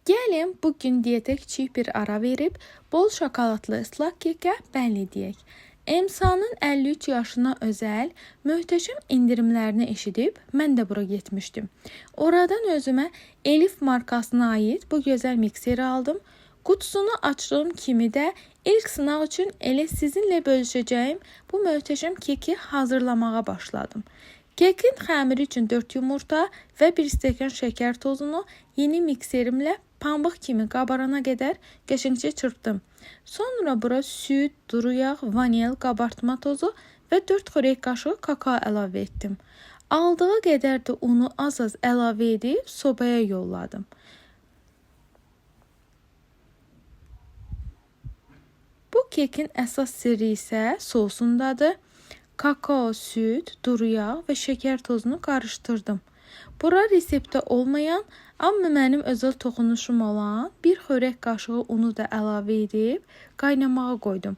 Gəlin bugün diyetə kiçik bir ara verib bol şokoladlı ıslaq kekə bəlli deyək. EMSA-nın 53 yaşına özəl möhtəşəm indirimlərini eşidib mən də bura getmişdim. Oradan özümə Elif markasına aid bu gözəl mikseri aldım. Qutusunu açdığım kimi də ilk sınaq üçün elə sizinlə bölüşəcəyim bu möhtəşəm keki hazırlamağa başladım. Kekin xəmiri üçün 4 yumurta və 1 stəkan şəkər tozunu yeni mikserimlə pambıq kimi qabarana qədər qəşəngcə çırpdım. Sonra bura süd, duru yağ, vanil, qabartma tozu və 4 xörək qaşığı kakao əlavə etdim. Aldığı qədər də unu az-az əlavə edib sobaya yolladım. Bu kekin əsas sirri isə sosundadır. Kakao, süd, duru yağ və şəkər tozunu qarışdırdım. Bura reseptdə olmayan, amma mənim özəl toxunuşum olan 1 xörək qaşığı unu da əlavə edib qaynamağa qoydum.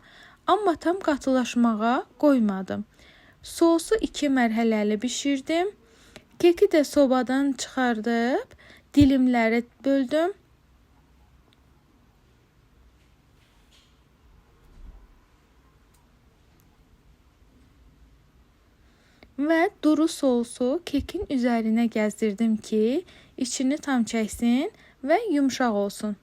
Amma tam qatılaşmağa qoymadım. Sosu 2 mərhələli bişirdim. Keki də sobadan çıxardıb dilimlərə böldüm. Və duru sosu kekin üzərinə gəzdirdim ki, içini tam çəksin və yumşaq olsun.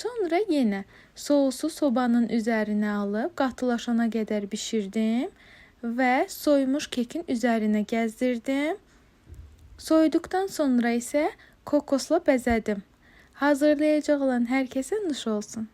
Sonra yenə sosu sobanın üzərinə alıb qatılaşana qədər bişirdim və soymuş kekin üzərinə gəzdirdim. Soyduqdan sonra isə kokosla bəzədim. Hazırlayacaq olan hər kəsə nuş olsun.